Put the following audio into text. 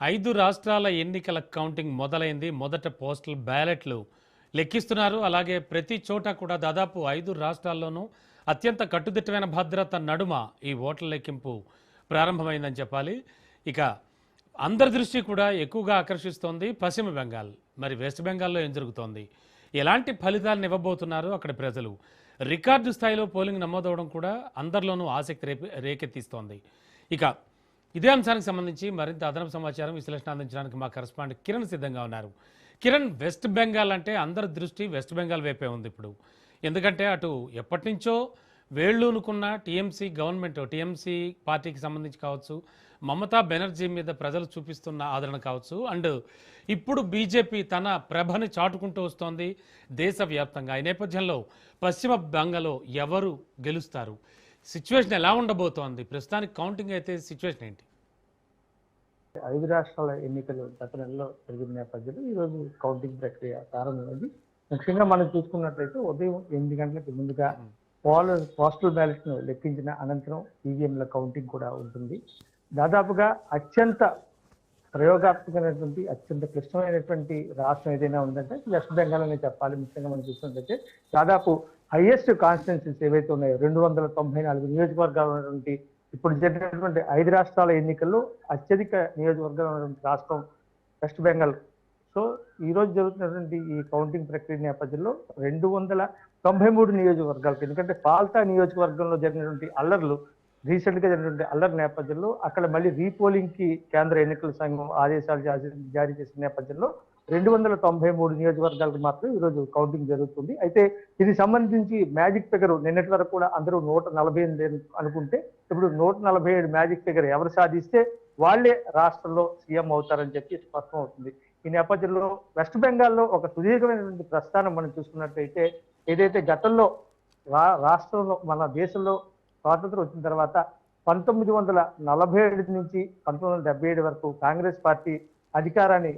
5 రాష్ట్రాల ఎన్నికల కౌంటింగ్ మొదలైంది. మొదట పోస్టల్ బ్యాలెట్లు లెక్కిస్తున్నారు. అలాగే ప్రతి చోట కూడా దాదాపు 5 రాష్ట్రాల్లోనూ అత్యంత కట్టుదిట్టమైన భద్రత నడుమ ఈ ఓట్ల లెక్కింపు ప్రారంభమైందని చెప్పాలి. ఇక అందరి దృష్టి కూడా ఎక్కువగా ఆకర్షిస్తోంది పశ్చిమ బెంగాల్. మరి వెస్ట్ బెంగాల్లో ఏం జరుగుతోంది? ఎలాంటి ఫలితాలను ఇవ్వబోతున్నారు అక్కడి ప్రజలు? రికార్డు స్థాయిలో పోలింగ్ నమోదవడం కూడా అందరిలోనూ ఆసక్తి రేకెత్తిస్తోంది. ఇక ఇదే అంశానికి సంబంధించి మరింత అదనపు సమాచారం విశ్లేషణ అందించడానికి మా కరెస్పాండెంట్ కిరణ్ సిద్ధంగా ఉన్నారు. కిరణ్, వెస్ట్ బెంగాల్ అంటే అందరి దృష్టి వెస్ట్ బెంగాల్ వైపే ఉంది ఇప్పుడు. ఎందుకంటే అటు ఎప్పటి నుంచో వేళ్ళూనుకున్న టీఎంసీ గవర్నమెంట్, టీఎంసీ పార్టీకి సంబంధించి కావచ్చు, మమతా బెనర్జీ మీద ప్రజలు చూపిస్తున్న ఆదరణ కావచ్చు, అండ్ ఇప్పుడు బీజేపీ తన ప్రభని చాటుకుంటూ వస్తోంది దేశవ్యాప్తంగా. ఈ నేపథ్యంలో పశ్చిమ బెంగాల్లో ఎవరు గెలుస్తారు? సిచ్యువేషన్ ఎలా ఉండబోతోంది? ప్రస్తుతానికి కౌంటింగ్ అయితే సిచ్యువేషన్ ఏంటి? 5 రాష్ట్రాల ఎన్నికలు గత నెలలో జరిగిన నేపథ్యంలో ఈరోజు కౌంటింగ్ ప్రక్రియ ప్రారంభమైంది. ముఖ్యంగా మనం చూసుకున్నట్లయితే ఉదయం 8 గంటలకు ముందుగా పోస్టల్ బ్యాలెట్ను లెక్కించిన అనంతరం ఈవీఎంల కౌంటింగ్ కూడా ఉంటుంది. దాదాపుగా అత్యంత ప్రయోగాత్మకమైనటువంటి, అత్యంత క్లిష్టమైనటువంటి రాష్ట్రం ఏదైనా ఉందంటే వెస్ట్ బెంగాల్ అనే చెప్పాలి. ముఖ్యంగా మనం చూసినట్లయితే దాదాపు హైయెస్ట్ కాన్స్టిట్యున్సీస్ ఏవైతే ఉన్నాయో 294 నియోజకవర్గాలు ఉన్నటువంటి ఇప్పుడు జరిగినటువంటి 5 రాష్ట్రాల ఎన్నికల్లో అత్యధిక నియోజకవర్గాలు ఉన్నటువంటి రాష్ట్రం వెస్ట్ బెంగాల్. సో ఈ రోజు జరుగుతున్నటువంటి ఈ కౌంటింగ్ ప్రక్రియ నేపథ్యంలో 293 నియోజకవర్గాలకు, ఎందుకంటే పాల్తా నియోజకవర్గంలో జరిగినటువంటి అల్లర్లు, రీసెంట్ గా జరిగినటువంటి అల్లరి నేపథ్యంలో అక్కడ మళ్ళీ రీపోలింగ్ కి కేంద్ర ఎన్నికల సంఘం ఆదేశాలు జారీ చేసిన నేపథ్యంలో 293 నియోజకవర్గాలకు మాత్రం ఈరోజు కౌంటింగ్ జరుగుతుంది. అయితే ఇది సంబంధించి మ్యాజిక్ ఫిగర్ నిన్నటి వరకు కూడా అందరూ 148 అనుకుంటే ఇప్పుడు 147 మ్యాజిక్ ఫిగర్ ఎవరు సాధిస్తే వాళ్లే రాష్ట్రంలో సీఎం అవుతారని చెప్పి స్పష్టం అవుతుంది. ఈ నేపథ్యంలో వెస్ట్ బెంగాల్లో ఒక సుదీర్ఘమైనటువంటి ప్రస్థానం మనం చూసుకున్నట్లయితే, ఏదైతే గతంలో రాష్ట్రంలో మన దేశంలో స్వాతంత్రం వచ్చిన తర్వాత 1947 నుంచి 1977 వరకు కాంగ్రెస్ పార్టీ అధికారాన్ని